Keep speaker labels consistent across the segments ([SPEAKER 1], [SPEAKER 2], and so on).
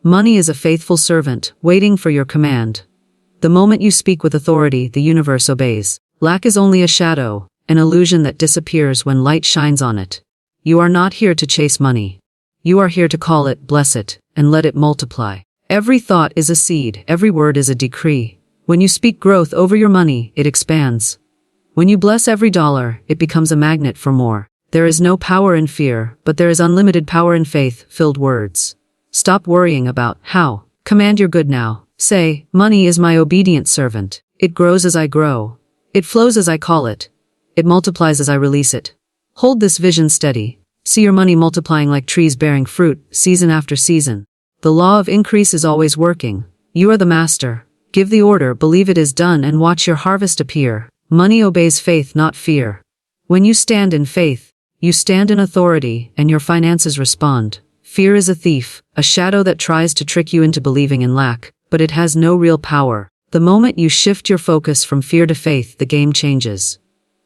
[SPEAKER 1] Money is a faithful servant, waiting for your command. The moment you speak with authority, the universe obeys. Lack is only a shadow, an illusion that disappears when light shines on it. You are not here to chase money. You are here to call it, bless it, and let it multiply. Every thought is a seed, every word is a decree. When you speak growth over your money, it expands. When you bless every dollar, it becomes a magnet for more. There is no power in fear, but there is unlimited power in faith-filled words. Stop worrying about how. Command your good now. Say, money is my obedient servant. It grows as I grow. It flows as I call it. It multiplies as I release it. Hold this vision steady. See your money multiplying like trees bearing fruit, season after season. The law of increase is always working. You are the master. Give the order, believe it is done, and watch your harvest appear. Money obeys faith, not fear. When you stand in faith, you stand in authority, and your finances respond. Fear is a thief, a shadow that tries to trick you into believing in lack, but it has no real power. The moment you shift your focus from fear to faith, the game changes.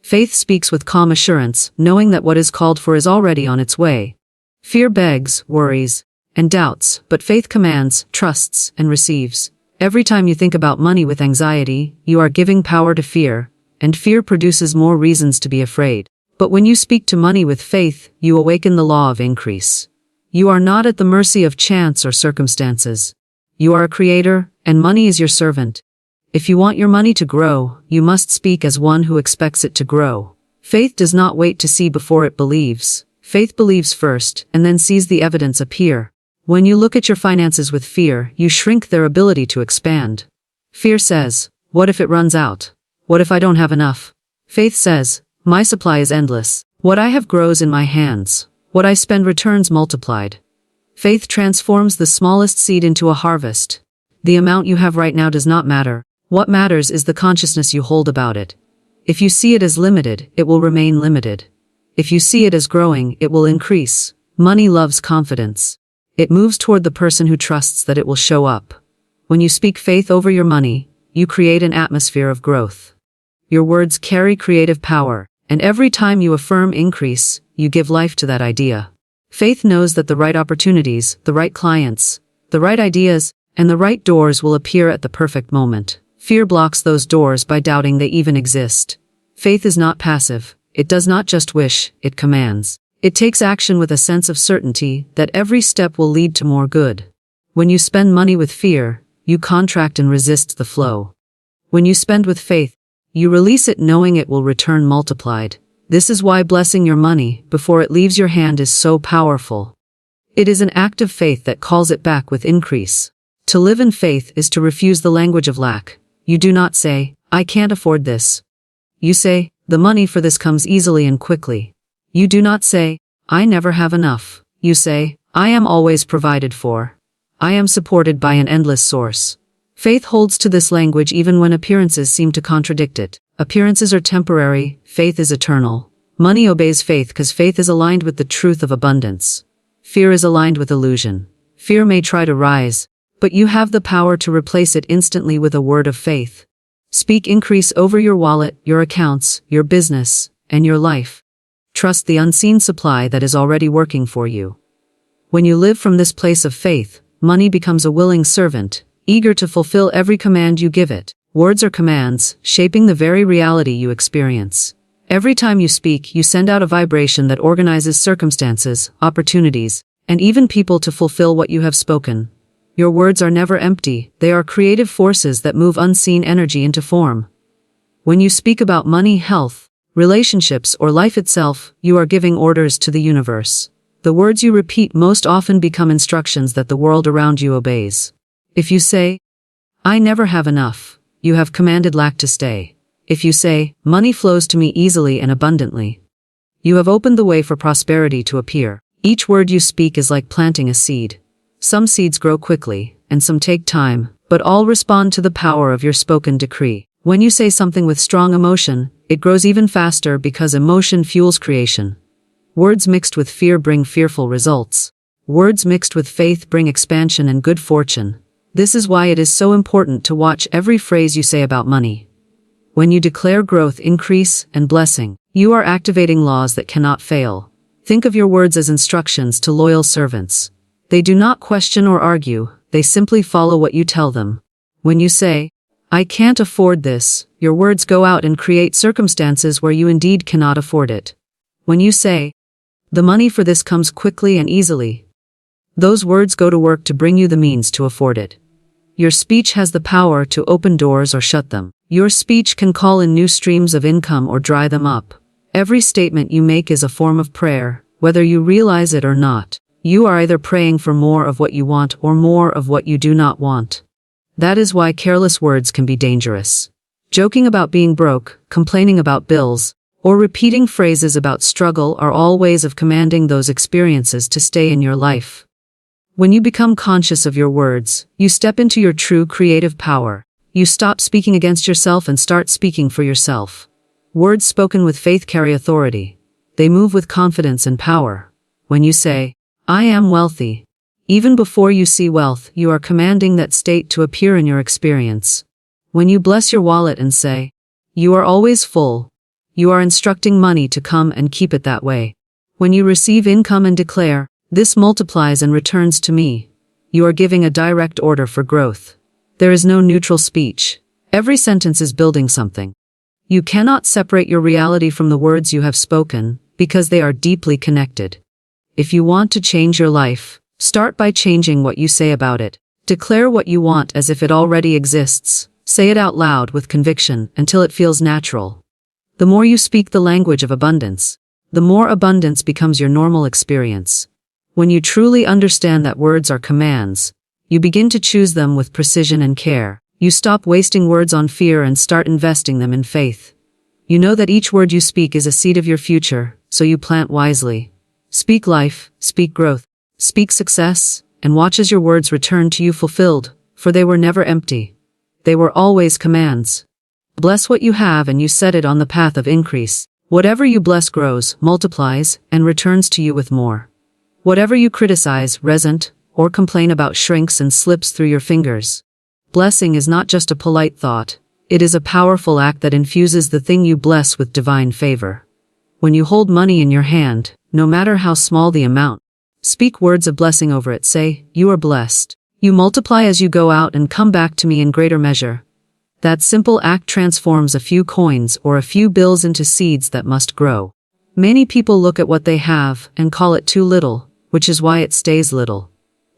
[SPEAKER 1] Faith speaks with calm assurance, knowing that what is called for is already on its way. Fear begs, worries, and doubts, but faith commands, trusts, and receives. Every time you think about money with anxiety, you are giving power to fear, and fear produces more reasons to be afraid. But when you speak to money with faith, you awaken the law of increase. You are not at the mercy of chance or circumstances. You are a creator, and money is your servant. If you want your money to grow, you must speak as one who expects it to grow. Faith does not wait to see before it believes. Faith believes first, and then sees the evidence appear. When you look at your finances with fear, you shrink their ability to expand. Fear says, what if it runs out? What if I don't have enough? Faith says, my supply is endless. What I have grows in my hands. What I spend returns multiplied. Faith transforms the smallest seed into a harvest. The amount you have right now does not matter. What matters is the consciousness you hold about it. If you see it as limited, it will remain limited. If you see it as growing, it will increase. Money loves confidence. It moves toward the person who trusts that it will show up. When you speak faith over your money, you create an atmosphere of growth. Your words carry creative power, and every time you affirm increase, you give life to that idea. Faith knows that the right opportunities, the right clients, the right ideas, and the right doors will appear at the perfect moment. Fear blocks those doors by doubting they even exist. Faith is not passive. It does not just wish, it commands. It takes action with a sense of certainty that every step will lead to more good. When you spend money with fear, you contract and resist the flow. When you spend with faith, you release it knowing it will return multiplied. This is why blessing your money before it leaves your hand is so powerful. It is an act of faith that calls it back with increase. To live in faith is to refuse the language of lack. You do not say, I can't afford this. You say, the money for this comes easily and quickly. You do not say, I never have enough. You say, I am always provided for. I am supported by an endless source. Faith holds to this language even when appearances seem to contradict it. Appearances are temporary, faith is eternal. Money obeys faith because faith is aligned with the truth of abundance. Fear is aligned with illusion. Fear may try to rise, but you have the power to replace it instantly with a word of faith. Speak increase over your wallet, your accounts, your business, and your life. Trust the unseen supply that is already working for you. When you live from this place of faith, money becomes a willing servant, eager to fulfill every command you give it. Words are commands, shaping the very reality you experience. Every time you speak, you send out a vibration that organizes circumstances, opportunities, and even people to fulfill what you have spoken. Your words are never empty, they are creative forces that move unseen energy into form. When you speak about money, health, relationships, or life itself, you are giving orders to the universe. The words you repeat most often become instructions that the world around you obeys. If you say, I never have enough, you have commanded lack to stay. If you say, money flows to me easily and abundantly, you have opened the way for prosperity to appear. Each word you speak is like planting a seed. Some seeds grow quickly, and some take time, but all respond to the power of your spoken decree. When you say something with strong emotion, it grows even faster because emotion fuels creation. Words mixed with fear bring fearful results. Words mixed with faith bring expansion and good fortune. This is why it is so important to watch every phrase you say about money. When you declare growth, increase, and blessing, you are activating laws that cannot fail. Think of your words as instructions to loyal servants. They do not question or argue, They simply follow what you tell them. When you say, "I can't afford this," your words go out and create circumstances where you indeed cannot afford it. When you say, "The money for this comes quickly and easily," those words go to work to bring you the means to afford it. Your speech has the power to open doors or shut them. Your speech can call in new streams of income or dry them up. Every statement you make is a form of prayer, whether you realize it or not. You are either praying for more of what you want or more of what you do not want. That is why careless words can be dangerous. Joking about being broke, complaining about bills, or repeating phrases about struggle are all ways of commanding those experiences to stay in your life. When you become conscious of your words, you step into your true creative power. You stop speaking against yourself and start speaking for yourself. Words spoken with faith carry authority. They move with confidence and power. When you say, "I am wealthy," even before you see wealth, you are commanding that state to appear in your experience. When you bless your wallet and say, "You are always full," you are instructing money to come and keep it that way. When you receive income and declare, "This multiplies and returns to me," you are giving a direct order for growth. There is no neutral speech. Every sentence is building something. You cannot separate your reality from the words you have spoken, because they are deeply connected. If you want to change your life, start by changing what you say about it. Declare what you want as if it already exists. Say it out loud with conviction until it feels natural. The more you speak the language of abundance, the more abundance becomes your normal experience. When you truly understand that words are commands, you begin to choose them with precision and care. You stop wasting words on fear and start investing them in faith. You know that each word you speak is a seed of your future, so you plant wisely. Speak life, speak growth, speak success, and watch as your words return to you fulfilled, for they were never empty. They were always commands. Bless what you have and you set it on the path of increase. Whatever you bless grows, multiplies, and returns to you with more. Whatever you criticize, resent, or complain about shrinks and slips through your fingers. Blessing is not just a polite thought, it is a powerful act that infuses the thing you bless with divine favor. When you hold money in your hand, no matter how small the amount, speak words of blessing over it. Say, "You are blessed. You multiply as you go out and come back to me in greater measure." That simple act transforms a few coins or a few bills into seeds that must grow. Many people look at what they have and call it too little, which is why it stays little.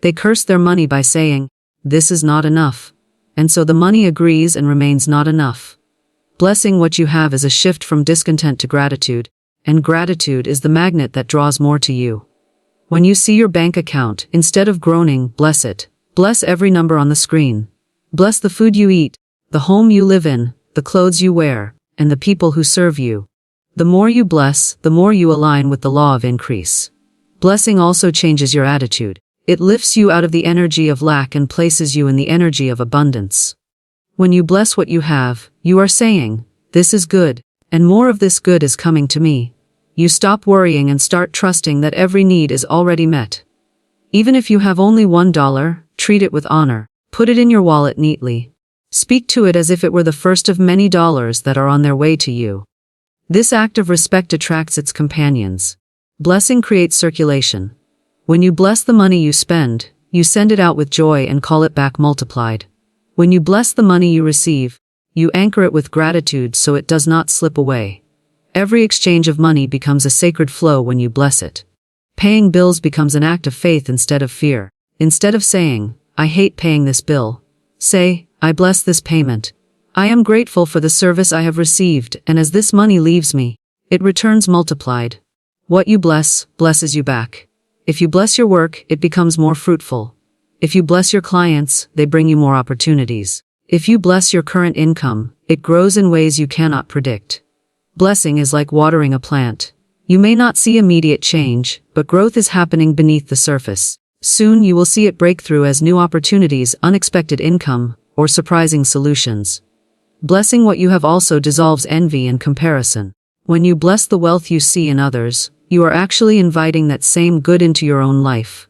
[SPEAKER 1] They curse their money by saying, "This is not enough." And so the money agrees and remains not enough. Blessing what you have is a shift from discontent to gratitude, and gratitude is the magnet that draws more to you. When you see your bank account, instead of groaning, bless it. Bless every number on the screen. Bless the food you eat, the home you live in, the clothes you wear, and the people who serve you. The more you bless, the more you align with the law of increase. Blessing also changes your attitude. It lifts you out of the energy of lack and places you in the energy of abundance. When you bless what you have, you are saying, "This is good, and more of this good is coming to me." You stop worrying and start trusting that every need is already met. Even if you have only $1, treat it with honor. Put it in your wallet neatly. Speak to it as if it were the first of many dollars that are on their way to you. This act of respect attracts its companions. Blessing creates circulation. When you bless the money you spend, you send it out with joy and call it back multiplied. When you bless the money you receive, you anchor it with gratitude so it does not slip away. Every exchange of money becomes a sacred flow when you bless it. Paying bills becomes an act of faith instead of fear. Instead of saying, "I hate paying this bill," say, "I bless this payment. I am grateful for the service I have received, and as this money leaves me, it returns multiplied." What you bless, blesses you back. If you bless your work, it becomes more fruitful. If you bless your clients, they bring you more opportunities. If you bless your current income, it grows in ways you cannot predict. Blessing is like watering a plant. You may not see immediate change, but growth is happening beneath the surface. Soon you will see it break through as new opportunities, unexpected income, or surprising solutions. Blessing what you have also dissolves envy and comparison. When you bless the wealth you see in others, you are actually inviting that same good into your own life.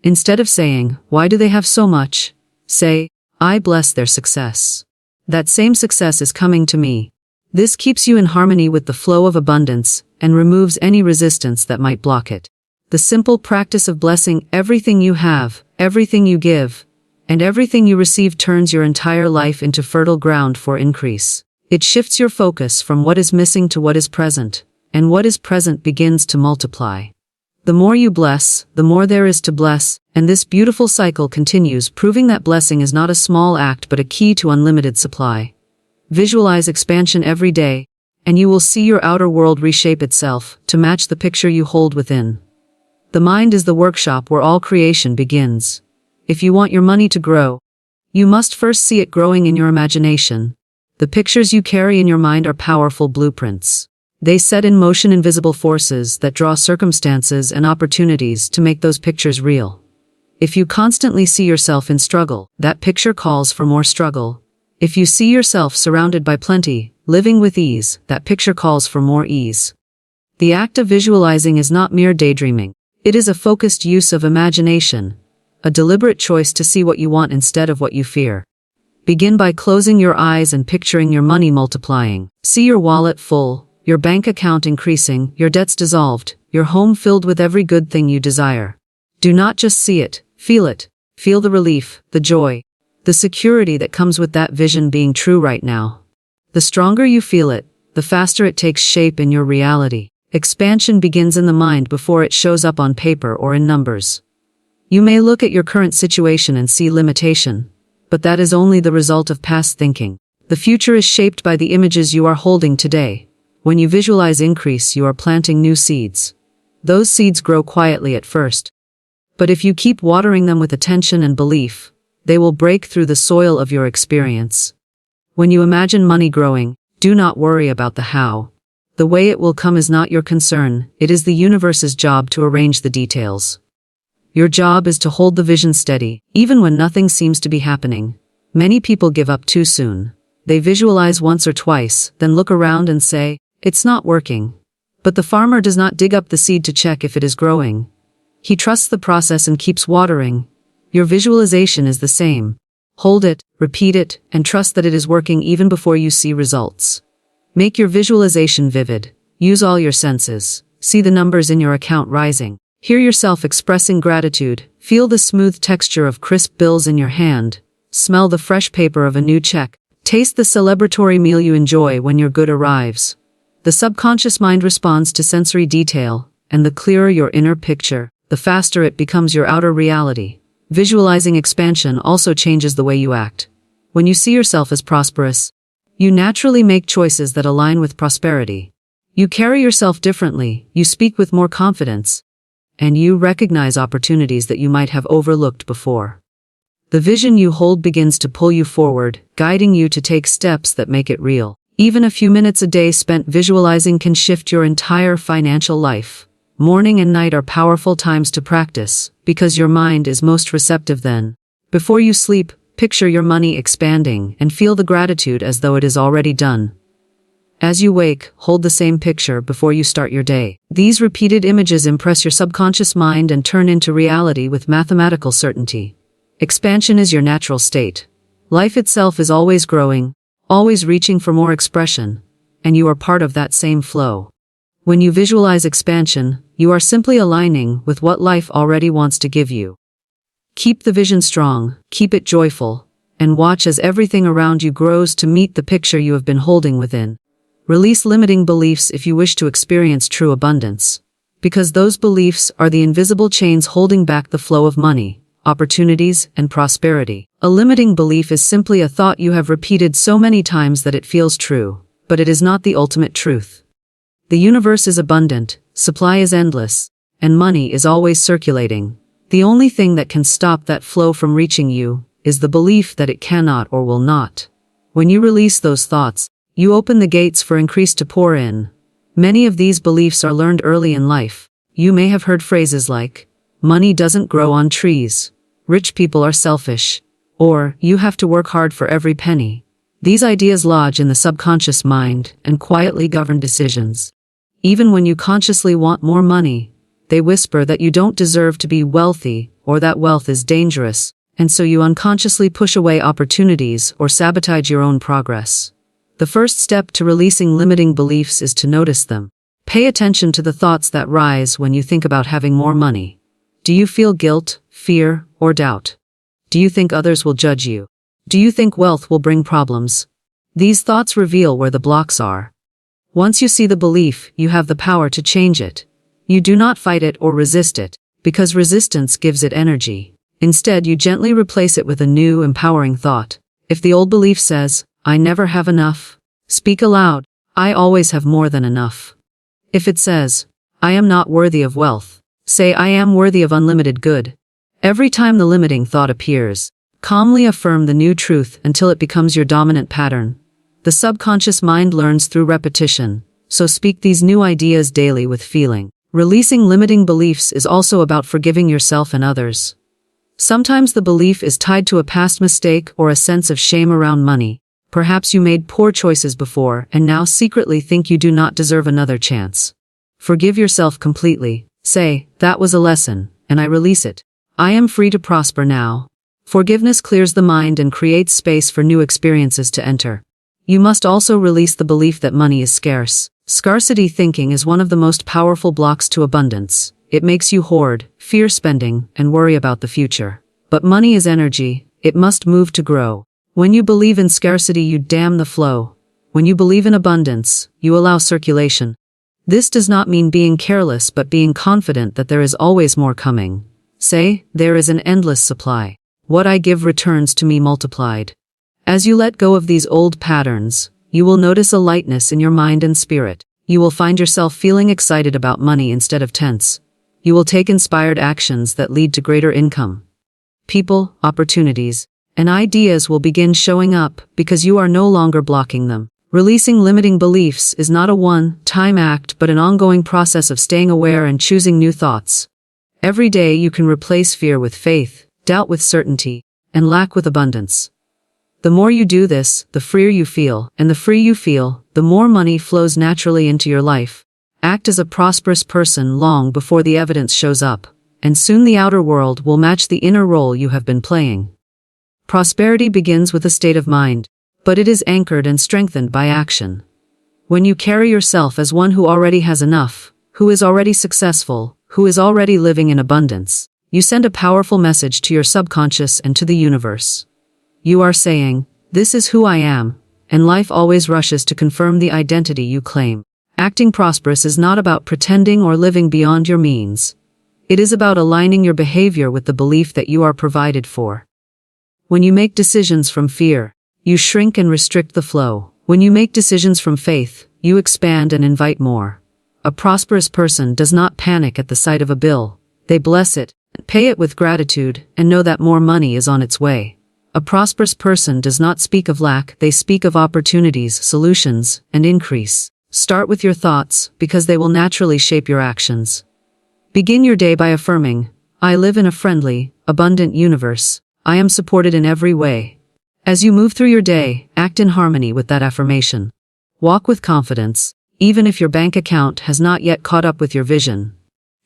[SPEAKER 1] Instead of saying, "Why do they have so much?" say, "I bless their success. That same success is coming to me." This keeps you in harmony with the flow of abundance and removes any resistance that might block it. The simple practice of blessing everything you have, everything you give, And everything you receive turns your entire life into fertile ground for increase. It shifts your focus from what is missing to what is present, and what is present begins to multiply. The more you bless, the more there is to bless, and this beautiful cycle continues, proving that blessing is not a small act but a key to unlimited supply. Visualize expansion every day, and you will see your outer world reshape itself to match the picture you hold within. The mind is the workshop where all creation begins. If you want your money to grow, you must first see it growing in your imagination. The pictures you carry in your mind are powerful blueprints. They set in motion invisible forces that draw circumstances and opportunities to make those pictures real. If you constantly see yourself in struggle, that picture calls for more struggle. If you see yourself surrounded by plenty, living with ease, that picture calls for more ease. The act of visualizing is not mere daydreaming. It is a focused use of imagination, a deliberate choice to see what you want instead of what you fear. Begin by closing your eyes and picturing your money multiplying. See your wallet full, your bank account increasing, your debts dissolved, your home filled with every good thing you desire. Do not just see it, feel it. Feel the relief, the joy, the security that comes with that vision being true right now. The stronger you feel it, the faster it takes shape in your reality. Expansion begins in the mind before it shows up on paper or in numbers. You may look at your current situation and see limitation, but that is only the result of past thinking. The future is shaped by the images you are holding today. When you visualize increase, you are planting new seeds. Those seeds grow quietly at first, but if you keep watering them with attention and belief, they will break through the soil of your experience. When you imagine money growing, do not worry about the how. The way it will come is not your concern. It is the universe's job to arrange the details. Your job is to hold the vision steady, even when nothing seems to be happening. Many people give up too soon. They visualize once or twice, then look around and say, "It's not working." But the farmer does not dig up the seed to check if it is growing. He trusts the process and keeps watering. Your visualization is the same. Hold it, repeat it, and trust that it is working even before you see results. Make your visualization vivid. Use all your senses. See the numbers in your account rising. Hear yourself expressing gratitude. Feel the smooth texture of crisp bills in your hand. Smell the fresh paper of a new check. Taste the celebratory meal you enjoy when your good arrives. The subconscious mind responds to sensory detail, and the clearer your inner picture, the faster it becomes your outer reality. Visualizing expansion also changes the way you act. When you see yourself as prosperous, you naturally make choices that align with prosperity. You carry yourself differently, you speak with more confidence, and you recognize opportunities that you might have overlooked before. The vision you hold begins to pull you forward, guiding you to take steps that make it real. Even a few minutes a day spent visualizing can shift your entire financial life. Morning and night are powerful times to practice, because your mind is most receptive then. Before you sleep, picture your money expanding and feel the gratitude as though it is already done. As you wake, hold the same picture before you start your day. These repeated images impress your subconscious mind and turn into reality with mathematical certainty. Expansion is your natural state. Life itself is always growing, always reaching for more expression, and you are part of that same flow. When you visualize expansion, you are simply aligning with what life already wants to give you. Keep the vision strong, keep it joyful, and watch as everything around you grows to meet the picture you have been holding within. Release limiting beliefs if you wish to experience true abundance, because those beliefs are the invisible chains holding back the flow of money, opportunities, and prosperity. A limiting belief is simply a thought you have repeated so many times that it feels true, but it is not the ultimate truth. The universe is abundant, supply is endless, and money is always circulating. The only thing that can stop that flow from reaching you is the belief that it cannot or will not. When you release those thoughts, you open the gates for increase to pour in. Many of these beliefs are learned early in life. You may have heard phrases like, "Money doesn't grow on trees," "Rich people are selfish," or "You have to work hard for every penny." These ideas lodge in the subconscious mind and quietly govern decisions. Even when you consciously want more money, they whisper that you don't deserve to be wealthy or that wealth is dangerous, and so you unconsciously push away opportunities or sabotage your own progress. The first step to releasing limiting beliefs is to notice them. Pay attention to the thoughts that rise when you think about having more money. Do you feel guilt, fear, or doubt? Do you think others will judge you? Do you think wealth will bring problems? These thoughts reveal where the blocks are. Once you see the belief, you have the power to change it. You do not fight it or resist it, because resistance gives it energy. Instead, you gently replace it with a new, empowering thought. If the old belief says, "I never have enough," speak aloud, "I always have more than enough." If it says, "I am not worthy of wealth," say, "I am worthy of unlimited good." Every time the limiting thought appears, calmly affirm the new truth until it becomes your dominant pattern. The subconscious mind learns through repetition, so speak these new ideas daily with feeling. Releasing limiting beliefs is also about forgiving yourself and others. Sometimes the belief is tied to a past mistake or a sense of shame around money. Perhaps you made poor choices before and now secretly think you do not deserve another chance. Forgive yourself completely. Say, "That was a lesson, and I release it. I am free to prosper now." Forgiveness clears the mind and creates space for new experiences to enter. You must also release the belief that money is scarce. Scarcity thinking is one of the most powerful blocks to abundance. It makes you hoard, fear spending, and worry about the future. But money is energy. It must move to grow. When you believe in scarcity, you dam the flow. When you believe in abundance, you allow circulation. This does not mean being careless, but being confident that there is always more coming. Say, "There is an endless supply. What I give returns to me multiplied." As you let go of these old patterns, you will notice a lightness in your mind and spirit. You will find yourself feeling excited about money instead of tense. You will take inspired actions that lead to greater income. People, opportunities, and ideas will begin showing up because you are no longer blocking them. Releasing limiting beliefs is not a one-time act but an ongoing process of staying aware and choosing new thoughts. Every day you can replace fear with faith, doubt with certainty, and lack with abundance. The more you do this, the freer you feel, and the free you feel, the more money flows naturally into your life. Act as a prosperous person long before the evidence shows up, and soon the outer world will match the inner role you have been playing. Prosperity begins with a state of mind, but it is anchored and strengthened by action. When you carry yourself as one who already has enough, who is already successful, who is already living in abundance, you send a powerful message to your subconscious and to the universe. You are saying, "This is who I am," and life always rushes to confirm the identity you claim. Acting prosperous is not about pretending or living beyond your means. It is about aligning your behavior with the belief that you are provided for. When you make decisions from fear, you shrink and restrict the flow. When you make decisions from faith, you expand and invite more. A prosperous person does not panic at the sight of a bill. They bless it, pay it with gratitude, and know that more money is on its way. A prosperous person does not speak of lack, they speak of opportunities, solutions, and increase. Start with your thoughts, because they will naturally shape your actions. Begin your day by affirming, "I live in a friendly, abundant universe. I am supported in every way." As you move through your day, act in harmony with that affirmation. Walk with confidence, even if your bank account has not yet caught up with your vision.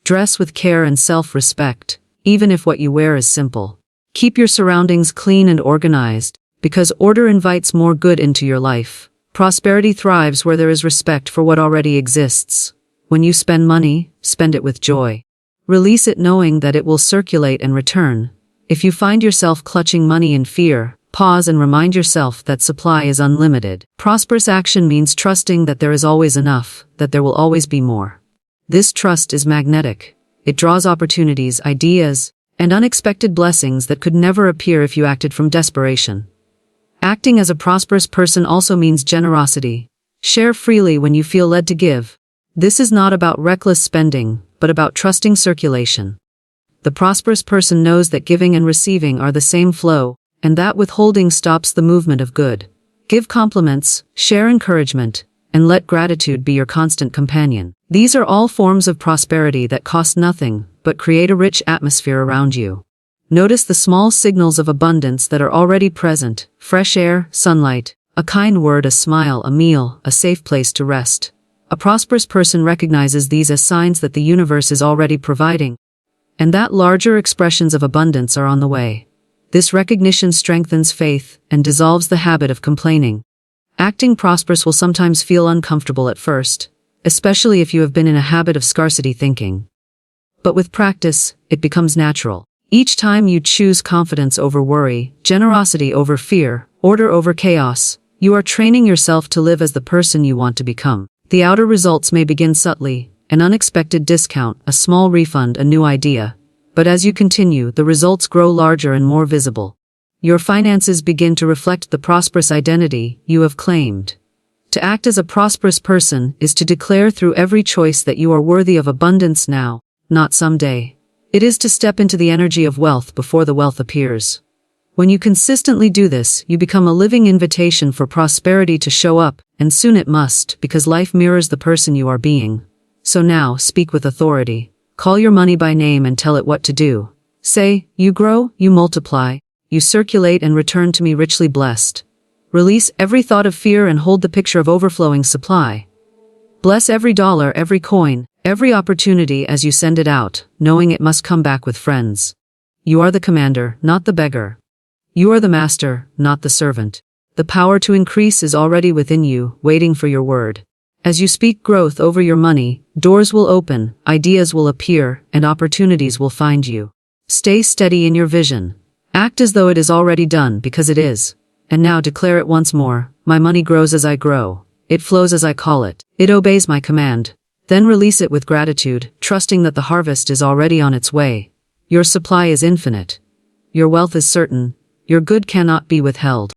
[SPEAKER 1] Dress with care and self-respect, even if what you wear is simple. Keep your surroundings clean and organized, because order invites more good into your life. Prosperity thrives where there is respect for what already exists. When you spend money, spend it with joy. Release it knowing that it will circulate and return. If you find yourself clutching money in fear, pause and remind yourself that supply is unlimited. Prosperous action means trusting that there is always enough, that there will always be more. This trust is magnetic. It draws opportunities, ideas, and unexpected blessings that could never appear if you acted from desperation. Acting as a prosperous person also means generosity. Share freely when you feel led to give. This is not about reckless spending, but about trusting circulation. The prosperous person knows that giving and receiving are the same flow, and that withholding stops the movement of good. Give compliments, share encouragement, and let gratitude be your constant companion. These are all forms of prosperity that cost nothing, but create a rich atmosphere around you. Notice the small signals of abundance that are already present: fresh air, sunlight, a kind word, a smile, a meal, a safe place to rest. A prosperous person recognizes these as signs that the universe is already providing, and that larger expressions of abundance are on the way. This recognition strengthens faith and dissolves the habit of complaining. Acting prosperous will sometimes feel uncomfortable at first, especially if you have been in a habit of scarcity thinking. But with practice, it becomes natural. Each time you choose confidence over worry, generosity over fear, order over chaos, you are training yourself to live as the person you want to become. The outer results may begin subtly, an unexpected discount, a small refund, a new idea. But as you continue, the results grow larger and more visible. Your finances begin to reflect the prosperous identity you have claimed. To act as a prosperous person is to declare through every choice that you are worthy of abundance now, not someday. It is to step into the energy of wealth before the wealth appears. When you consistently do this, you become a living invitation for prosperity to show up, and soon it must, because life mirrors the person you are being. So now, speak with authority. Call your money by name and tell it what to do. Say, you grow, you multiply, you circulate and return to me richly blessed. Release every thought of fear and hold the picture of overflowing supply. Bless every dollar, every coin, every opportunity as you send it out, knowing it must come back with friends. You are the commander, not the beggar. You are the master, not the servant. The power to increase is already within you, waiting for your word. As you speak growth over your money, doors will open, ideas will appear, and opportunities will find you. Stay steady in your vision. Act as though it is already done, because it is. And now declare it once more, my money grows as I grow. It flows as I call it. It obeys my command. Then release it with gratitude, trusting that the harvest is already on its way. Your supply is infinite. Your wealth is certain. Your good cannot be withheld.